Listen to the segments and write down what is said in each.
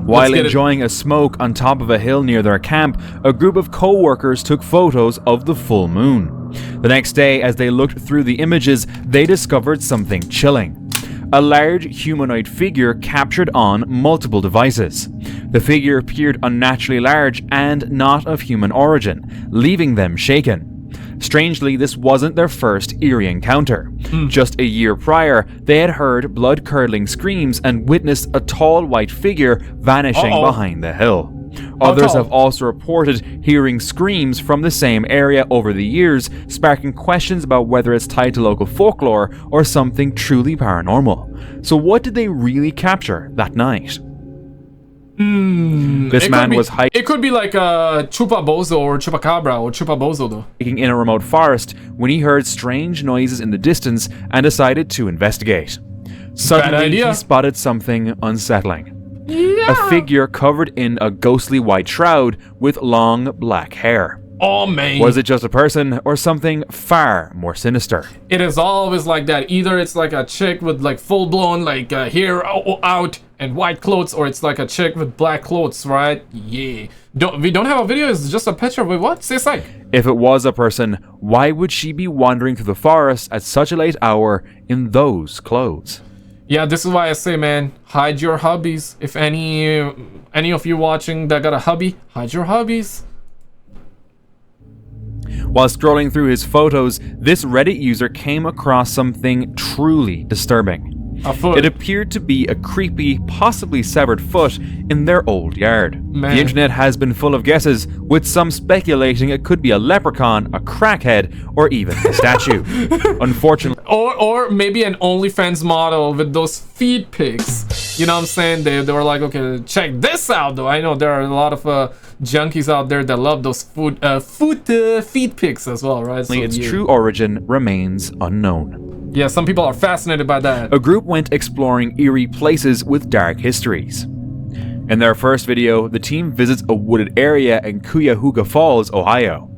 While enjoying a smoke on top of a hill near their camp, a group of co-workers took photos of the full moon. The next day, as they looked through the images, they discovered something chilling. A large humanoid figure captured on multiple devices. The figure appeared unnaturally large and not of human origin, leaving them shaken. Strangely, this wasn't their first eerie encounter. Just a year prior, they had heard blood-curdling screams and witnessed a tall white figure vanishing behind the hill. Others have also reported hearing screams from the same area over the years, sparking questions about whether it's tied to local folklore or something truly paranormal. So what did they really capture that night? This man was hiking. It could be like a chupabozo or chupacabra or chupabozo though. Hiking in a remote forest when he heard strange noises in the distance and decided to investigate. Suddenly, he spotted something unsettling. A figure covered in a ghostly white shroud with long black hair. Oh man. Was it just a person or something far more sinister? It is always like that. Either it's like a chick with like full-blown like hair out and white clothes, or it's like a chick with black clothes, right? Yeah. We don't have a video, it's just a picture. Wait, what? Say psych. If it was a person, why would she be wandering through the forest at such a late hour in those clothes? Yeah, this is why I say, man, hide your hubbies. If any of you watching that got a hubby, hide your hubbies. While scrolling through his photos, this Reddit user came across something truly disturbing. A foot. It appeared to be a creepy, possibly severed foot in their old yard. Man. The internet has been full of guesses, with some speculating it could be a leprechaun, a crackhead, or even a statue. Unfortunately, or maybe an OnlyFans model with those feet pics. You know what I'm saying? They were like, okay, check this out though. I know there are a lot of junkies out there that love those feet pics as well, right? So, its true origin remains unknown. Yeah, some people are fascinated by that. A group went exploring eerie places with dark histories. In their first video, the team visits a wooded area in Cuyahoga Falls, Ohio.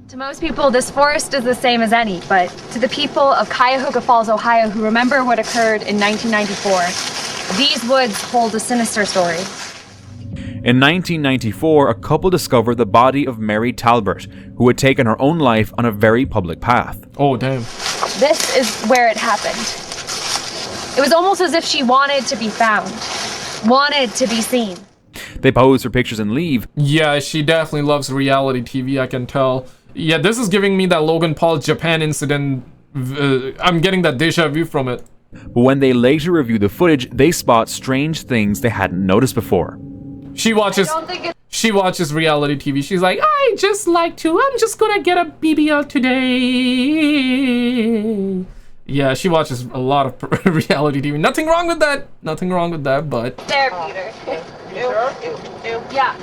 To most people, this forest is the same as any, but to the people of Cuyahoga Falls, Ohio, who remember what occurred in 1994, these woods hold a sinister story. In 1994, a couple discovered the body of Mary Talbert, who had taken her own life on a very public path. Oh, damn. This is where it happened. It was almost as if she wanted to be found, wanted to be seen. They pose for pictures and leave. Yeah, she definitely loves reality TV, I can tell. Yeah, this is giving me that Logan Paul Japan incident. I'm getting that deja vu from it. But when they later review the footage, they spot strange things they hadn't noticed before. She watches reality TV. She's like, I'm just gonna get a BBL today. Yeah, she watches a lot of reality TV. Nothing wrong with that. Nothing wrong with that, but... There, Peter. Yeah.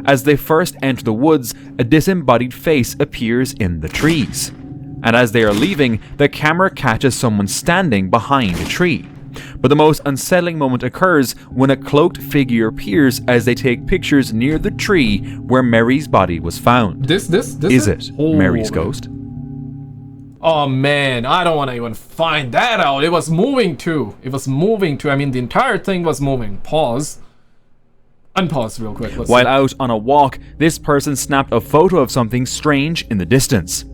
As they first enter the woods, a disembodied face appears in the trees. And as they are leaving, the camera catches someone standing behind a tree. But the most unsettling moment occurs when a cloaked figure appears as they take pictures near the tree where Mary's body was found. Is it Mary's ghost? Oh man, I don't want to even find that out. It was moving too. I mean, the entire thing was moving. Pause. Unpause real quick. While out on a walk, this person snapped a photo of something strange in the distance.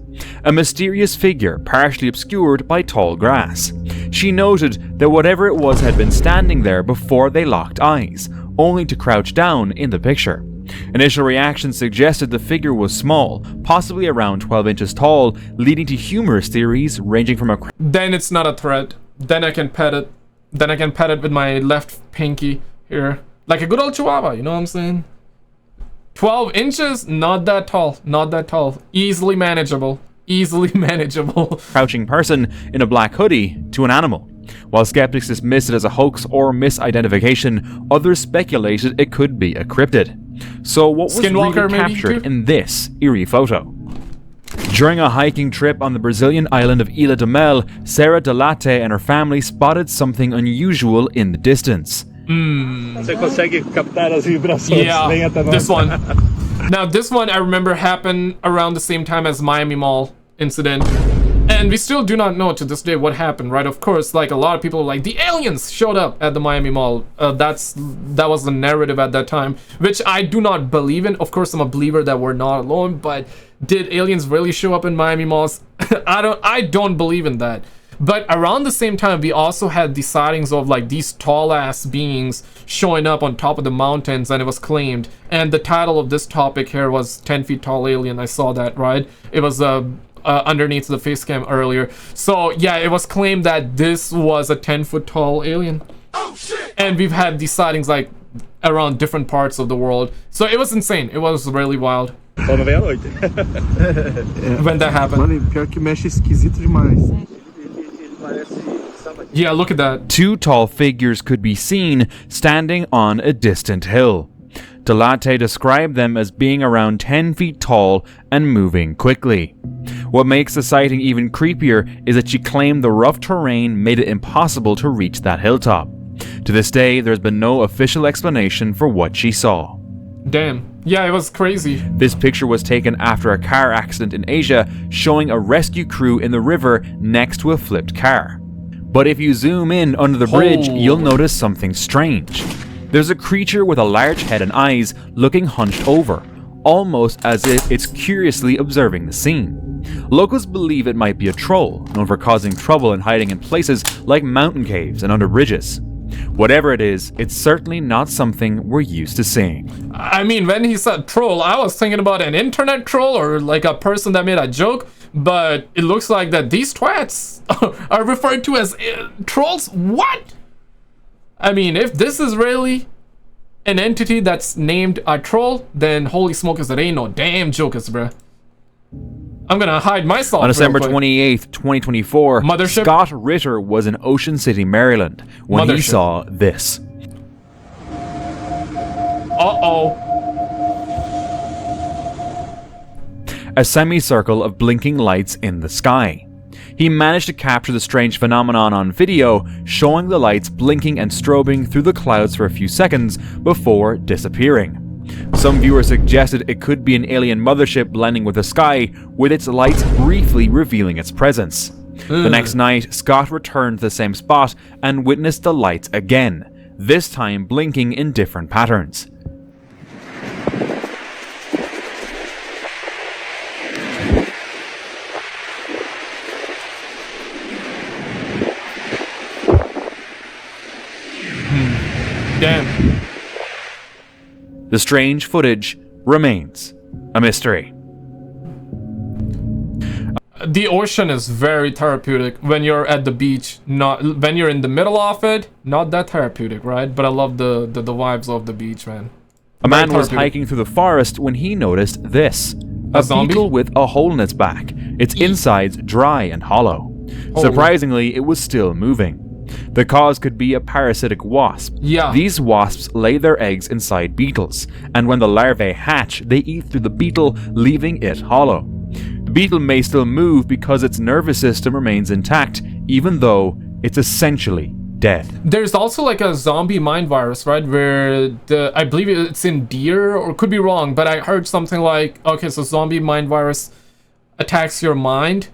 A mysterious figure partially obscured by tall grass. She noted that whatever it was had been standing there before they locked eyes, only to crouch down in the picture. Initial reactions suggested the figure was small, possibly around 12 inches tall, leading to humorous theories ranging from a... Then it's not a threat. Then I can pet it. Then I can pet it with my left pinky here. Like a good old chihuahua, you know what I'm saying? 12 inches? Not that tall. Not that tall. Easily manageable. Easily manageable. Crouching person in a black hoodie to an animal. While skeptics dismissed it as a hoax or misidentification, others speculated it could be a cryptid. So what was Skinwalker really captured in this eerie photo? During a hiking trip on the Brazilian island of Ilha do Mel, Sarah Delate and her family spotted something unusual in the distance. Yeah, this one. Now this one I remember happened around the same time as Miami Mall incident. And we still do not know to this day what happened, right? Of course, like a lot of people like the aliens showed up at the Miami Mall. That was the narrative at that time, which I do not believe in. Of course, I'm a believer that we're not alone, but did aliens really show up in Miami malls? I don't believe in that. But around the same time, we also had the sightings of like these tall ass beings showing up on top of the mountains, and it was claimed. And the title of this topic here was 10 feet tall alien. I saw that, right? It was underneath the face cam earlier. So yeah, it was claimed that this was a 10-foot tall alien. Oh shit! And we've had these sightings like around different parts of the world. So it was insane. It was really wild. When that happened. Mano, pior que mexe esquisito demais. Yeah, look at that. Two tall figures could be seen standing on a distant hill. Delate described them as being around 10 feet tall and moving quickly. What makes the sighting even creepier is that she claimed the rough terrain made it impossible to reach that hilltop. To this day, there's been no official explanation for what she saw. Damn. Yeah, it was crazy. This picture was taken after a car accident in Asia, showing a rescue crew in the river next to a flipped car. But if you zoom in under the bridge, you'll notice something strange. There's a creature with a large head and eyes looking hunched over, almost as if it's curiously observing the scene. Locals believe it might be a troll, known for causing trouble and hiding in places like mountain caves and under bridges. Whatever it is, it's certainly not something we're used to seeing. I mean, when he said troll, I was thinking about an internet troll or like a person that made a joke, but it looks like that these twats are referred to as trolls. What? I mean, if this is really an entity that's named a troll, then holy smokers, there ain't no damn jokers, bruh. I'm gonna hide myself. On December 28th, 2024, Mothership? Scott Ritter was in Ocean City, Maryland, when he saw this. Uh-oh. A semicircle of blinking lights in the sky. He managed to capture the strange phenomenon on video, showing the lights blinking and strobing through the clouds for a few seconds before disappearing. Some viewers suggested it could be an alien mothership blending with the sky, with its lights briefly revealing its presence. The next night, Scott returned to the same spot and witnessed the lights again, this time blinking in different patterns. Damn. The strange footage remains a mystery. The ocean is very therapeutic when you're at the beach. Not when you're in the middle of it, not that therapeutic, right? But I love the vibes of the beach, man. A man was hiking through the forest when he noticed this. A beetle with a hole in its back, its insides dry and hollow. Surprisingly, it was still moving. The cause could be a parasitic wasp. Yeah. These wasps lay their eggs inside beetles, and when the larvae hatch, they eat through the beetle, leaving it hollow. The beetle may still move because its nervous system remains intact, even though it's essentially dead. There's also like a zombie mind virus, right? Where I believe it's in deer, or could be wrong, but I heard something like, okay, so zombie mind virus attacks your mind,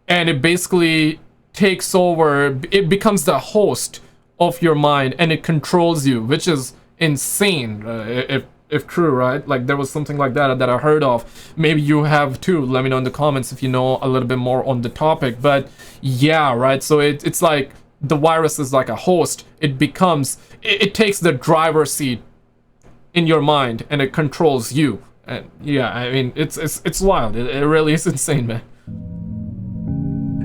and it basically takes over, it becomes the host of your mind, and it controls you, which is insane, if true, right? Like there was something like that I heard of. Maybe you have too. Let me know in the comments if you know a little bit more on the topic. But yeah, right, so it's like the virus is like a host. It becomes, it takes the driver's seat in your mind, and it controls you. And yeah, I mean, it's wild. It really is insane, man.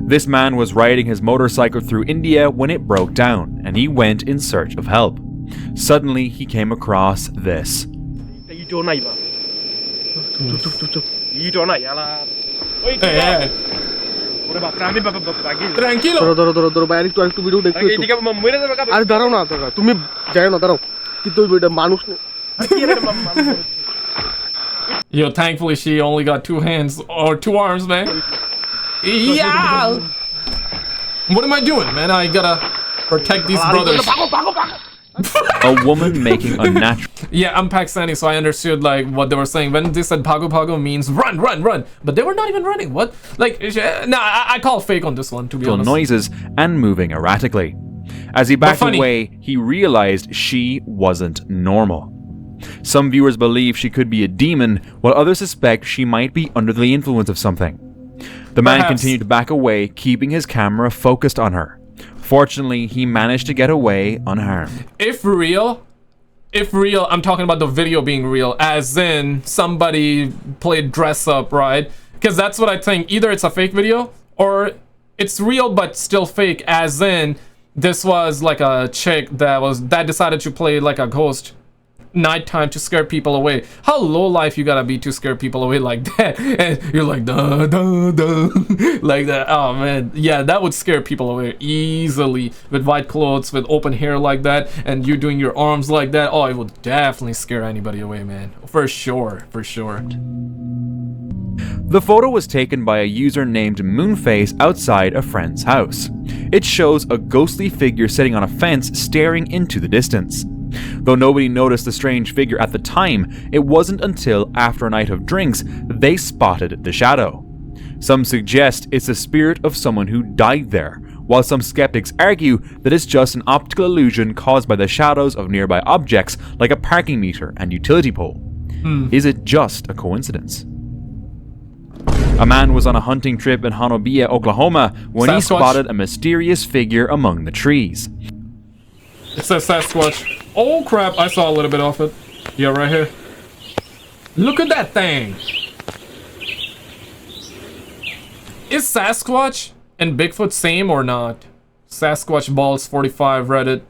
This man was riding his motorcycle through India when it broke down, and he went in search of help. Suddenly, he came across this. Hey. Tranquilo. ধরো বাইরে একটু video দেখো আরে দাঁড়াও না তুমি যাও না দাঁড়াও কিন্তু ওইটা মানুষ না Yo, thankfully she only got 2 hands or 2 arms, man. Yeah. What am I doing, man? I gotta protect these brothers. A woman making unnatural Yeah, I'm Pakistani, so I understood like what they were saying when they said pago pago means run, run, run. But they were not even running. What? Like, nah, I call fake on this one, to be honest. noises and moving erratically. As he backed away, he realized she wasn't normal. Some viewers believe she could be a demon, while others suspect she might be under the influence of something. The man continued to back away, keeping his camera focused on her. Fortunately, he managed to get away unharmed. If real, I'm talking about the video being real, as in somebody played dress up, right? Because that's what I think. Either it's a fake video, or it's real but still fake, as in this was like a chick that decided to play like a ghost nighttime to scare people away. How low life you gotta be to scare people away like that? And you're like duh, duh, duh, like that. Oh man, yeah, that would scare people away easily with white clothes, with open hair like that, and you doing your arms like that. Oh, it would definitely scare anybody away, man, for sure, for sure. The photo was taken by a user named Moonface outside a friend's house. It shows a ghostly figure sitting on a fence staring into the distance. Though nobody noticed the strange figure at the time, it wasn't until after a night of drinks that they spotted the shadow. Some suggest it's the spirit of someone who died there, while some skeptics argue that it's just an optical illusion caused by the shadows of nearby objects like a parking meter and utility pole. Is it just a coincidence? A man was on a hunting trip in Honobia, Oklahoma, when he spotted a mysterious figure among the trees. It says Sasquatch. Oh crap, I saw a little bit of it. Yeah, right here. Look at that thing. Is Sasquatch and Bigfoot same or not? Sasquatch Balls 45 Reddit.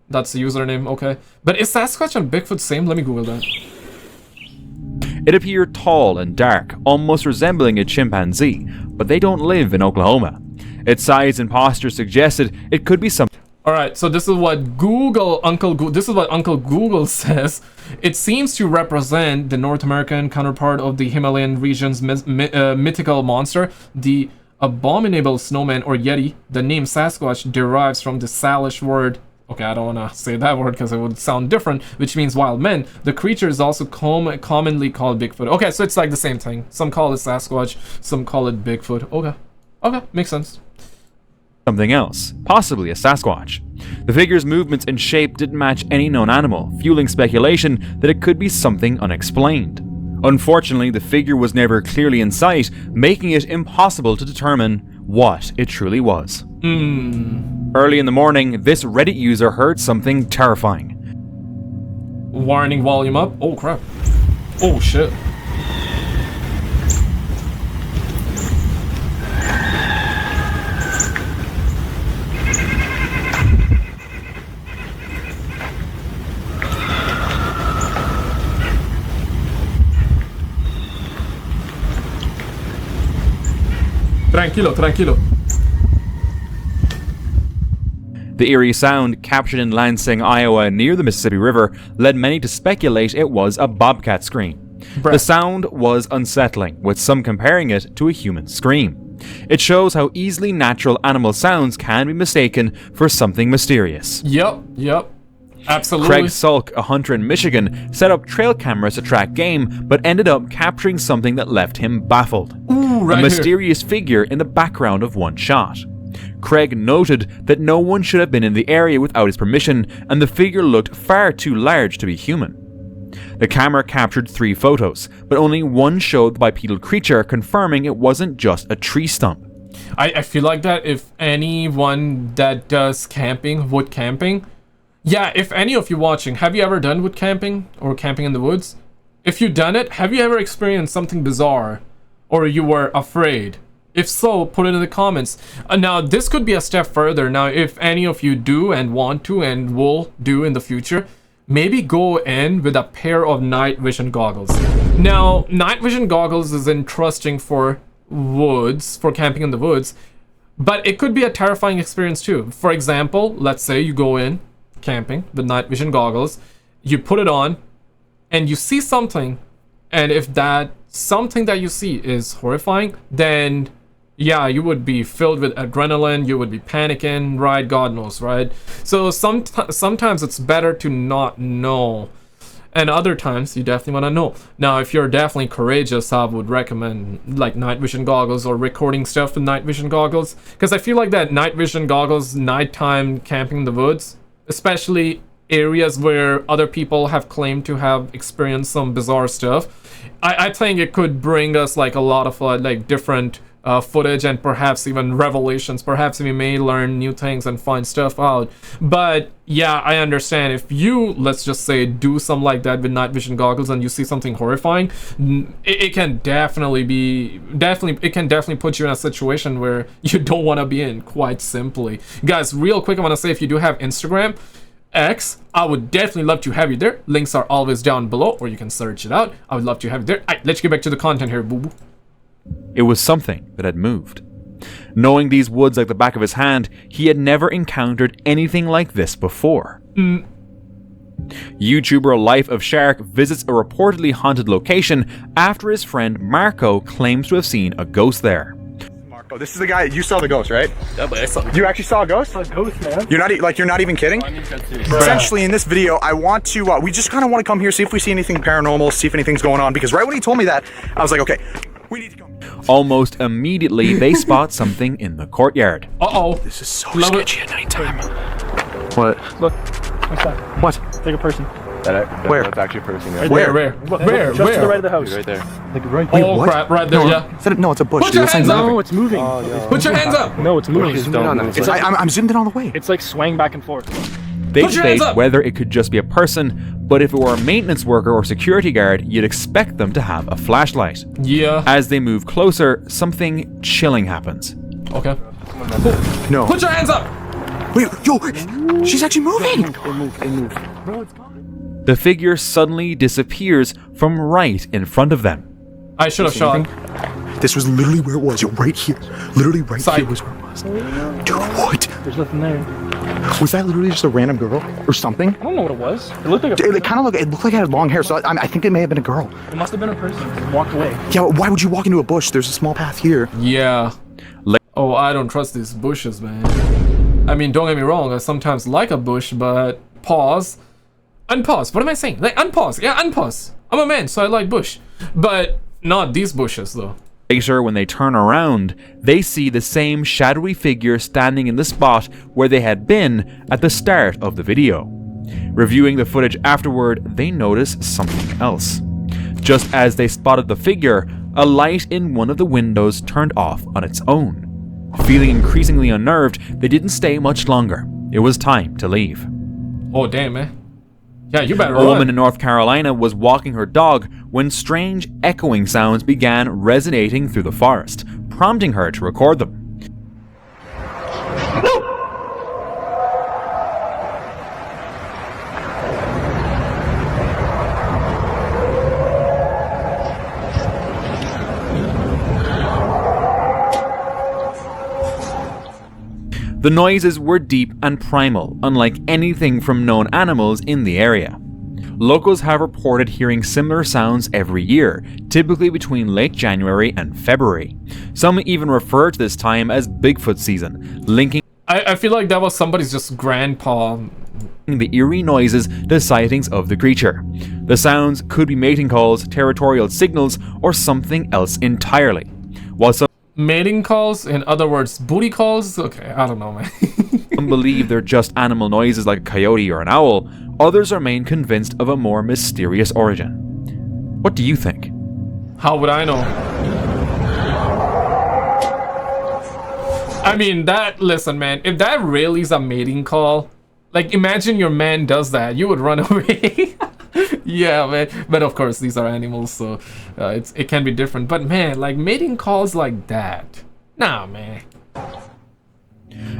That's the username, okay. But is Sasquatch and Bigfoot same? Let me Google that. It appeared tall and dark, almost resembling a chimpanzee, but they don't live in Oklahoma. Its size and posture suggested it could be something. Alright, so this is what Uncle Google says. It seems to represent the North American counterpart of the Himalayan region's mythical monster, the abominable snowman or yeti. The name Sasquatch derives from the Salish word, okay, I don't want to say that word because it would sound different, which means wild men. The creature is also commonly called Bigfoot. Okay, so it's like the same thing. Some call it Sasquatch, some call it Bigfoot. Okay, makes sense. Something else, possibly a Sasquatch. The figure's movements and shape didn't match any known animal, fueling speculation that it could be something unexplained. Unfortunately, the figure was never clearly in sight, making it impossible to determine what it truly was. Early in the morning, this Reddit user heard something terrifying. Warning, volume up. Oh crap. Oh shit. Tranquilo. The eerie sound, captured in Lansing, Iowa, near the Mississippi River, led many to speculate it was a bobcat scream. The sound was unsettling, with some comparing it to a human scream. It shows how easily natural animal sounds can be mistaken for something mysterious. Yep. Absolutely. Craig Sulk, a hunter in Michigan, set up trail cameras to track game, but ended up capturing something that left him baffled. A mysterious figure in the background of one shot. Craig noted that no one should have been in the area without his permission, and the figure looked far too large to be human. The camera captured 3 photos, but only one showed the bipedal creature, confirming it wasn't just a tree stump. I feel like that if anyone that does camping, wood camping, yeah, if any of you watching, have you ever done wood camping or camping in the woods? If you've done it, have you ever experienced something bizarre or you were afraid? If so, put it in the comments. Now, this could be a step further. Now, if any of you do and want to and will do in the future, maybe go in with a pair of night vision goggles. Now, night vision goggles is interesting for woods, for camping in the woods, but it could be a terrifying experience too. For example, let's say you go in camping with night vision goggles, you put it on, and you see something, and if that something that you see is horrifying, then yeah, you would be filled with adrenaline, you would be panicking, right? God knows, right? So sometimes it's better to not know, and other times you definitely want to know. Now, if you're definitely courageous, I would recommend like night vision goggles or recording stuff with night vision goggles, because I feel like that night vision goggles, nighttime camping in the woods, especially areas where other people have claimed to have experienced some bizarre stuff, I think it could bring us like a lot of like different footage and perhaps even revelations. Perhaps we may learn new things and find stuff out. But yeah, I understand if you, let's just say, do something like that with night vision goggles and you see something horrifying, it can definitely put you in a situation where you don't want to be in, quite simply. Guys, real quick, I want to say, if you do have Instagram, X, I would definitely love to have you there. Links are always down below, or you can search it out. I would love to have you there. Alright, let's get back to the content here, boo boo. It was something that had moved. Knowing these woods like the back of his hand, he had never encountered anything like this before. YouTuber Life of Shark visits a reportedly haunted location after his friend Marco claims to have seen a ghost there. Marco, this is the guy, you saw the ghost, right? Yeah, but I saw You actually saw a ghost? a ghost, man. You're not even kidding? Essentially, in this video, I want to, we just kind of want to come here, see if we see anything paranormal, see if anything's going on, because right when he told me that, I was like, okay, we need to come. Almost immediately, they spot something in the courtyard. Uh-oh. This is so Love sketchy at nighttime. What? Look, what's that? What? It's like a person. Where? That's actually a person. Yeah. Right Where? Where? Just to the right of the house. Right there. Like right Wait, Oh what? crap, right there, yeah. Is that no, it's a bush. Put dude. your This thing's hands up. moving. No, it's moving. Put your hands up. No, it's moving. I'm zoomed in all the way. It's like swaying back and forth. They Put your hands debate up. whether it could just be a person, but if it were a maintenance worker or security guard, you'd expect them to have a flashlight. Yeah. As they move closer, something chilling happens. Okay. No. Put your hands up. Wait, yo, she's actually moving. They move. The figure suddenly disappears from right in front of them. I should have shot. This was literally where it was. You're right here. Literally right Sight. here was where it was. Dude, what? There's nothing there. Was that literally just a random girl or something? I don't know what it was. It looked like a. It kind of looked like it had long hair, so I think it may have been a girl. It must have been a person. It walked away. Yeah, but why would you walk into a bush? There's a small path here. Yeah. Oh, I don't trust these bushes, man. I mean, don't get me wrong, I sometimes like a bush, but pause. Unpause. What am I saying? Like, unpause. Yeah, unpause. I'm a man, so I like bush. But not these bushes, though. Later, when they turn around, they see the same shadowy figure standing in the spot where they had been at the start of the video. Reviewing the footage afterward, they notice something else. Just as they spotted the figure, a light in one of the windows turned off on its own. Feeling increasingly unnerved, they didn't stay much longer. It was time to leave. Oh, damn, man. Yeah, you better A woman run. in North Carolina was walking her dog when strange echoing sounds began resonating through the forest, prompting her to record them. The noises were deep and primal, unlike anything from known animals in the area. Locals have reported hearing similar sounds every year, typically between late January and February. Some even refer to this time as Bigfoot season, linking I feel like that was somebody's just grandpa. the eerie noises to sightings of the creature. The sounds could be mating calls, territorial signals, or something else entirely. While some Mating calls? In other words, booty calls? Okay, I don't know, man. believe they're just animal noises like a coyote or an owl, others remain convinced of a more mysterious origin. What do you think? How would I know? I mean, listen, man, if that really is a mating call, like, imagine your man does that, you would run away. Yeah, man. But of course, these are animals, so it can be different. But man, like, mating calls like that, nah, man.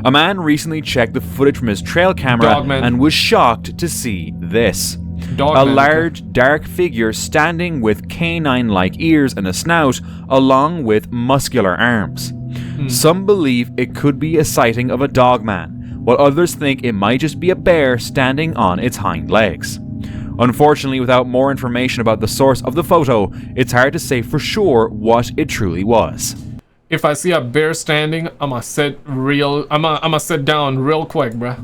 A man recently checked the footage from his trail camera Dogman. and was shocked to see this. Dogman, A large, dark figure standing with canine-like ears and a snout, along with muscular arms. Some believe it could be a sighting of a dogman, while others think it might just be a bear standing on its hind legs. Unfortunately, without more information about the source of the photo, it's hard to say for sure what it truly was. if I see a bear standing, I'ma sit down real quick, bruh.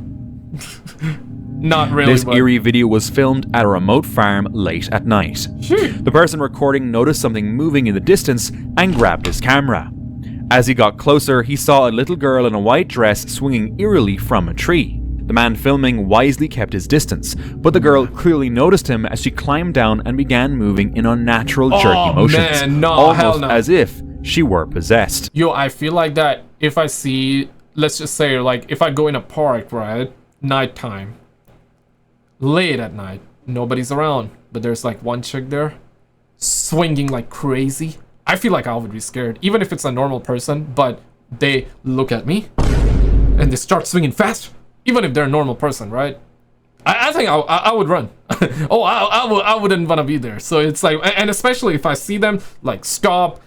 Not really. This eerie video was filmed at a remote farm late at night. The person recording noticed something moving in the distance and grabbed his camera. As he got closer, he saw a little girl in a white dress swinging eerily from a tree. The man filming wisely kept his distance, but the girl clearly noticed him as she climbed down and began moving in unnatural jerky motions, man, no, almost hell no. as if she were possessed. Yo, I feel like that if I see, let's just say, like, if I go in a park, right, nighttime, late at night, nobody's around, but there's like one chick there, swinging like crazy, I feel like I would be scared, even if it's a normal person, but they look at me, and they start swinging fast, even if they're a normal person, right? I think I would run. Oh, I wouldn't want to be there. So it's like, and especially if I see them like stop,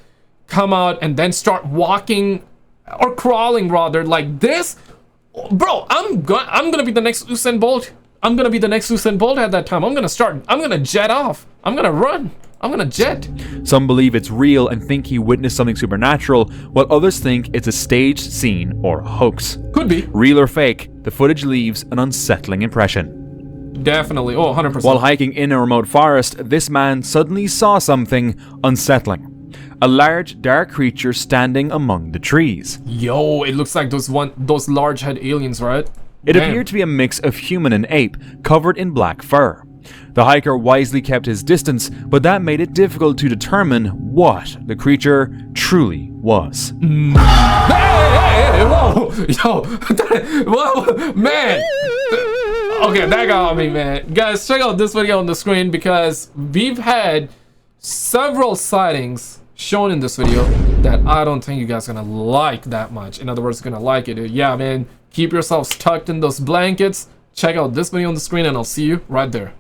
come out, and then start walking or crawling rather like this, bro. I'm gonna be the next Usain Bolt. I'm gonna be the next Usain Bolt at that time. I'm gonna jet off. I'm gonna run. I'm gonna jet. Some believe it's real and think he witnessed something supernatural, while others think it's a staged scene or a hoax. Could be. Real or fake, the footage leaves an unsettling impression. Definitely. Oh, 100%. While hiking in a remote forest, this man suddenly saw something unsettling. A large, dark creature standing among the trees. Yo, it looks like those large head aliens, right? It Damn. appeared to be a mix of human and ape, covered in black fur. The hiker wisely kept his distance, but that made it difficult to determine what the creature truly was. Hey, whoa, yo, whoa, man. Okay, that got me, man. Guys, check out this video on the screen because we've had several sightings shown in this video that I don't think you guys are gonna like that much. In other words, gonna like it. Yeah, man, keep yourselves tucked in those blankets. Check out this video on the screen and I'll see you right there.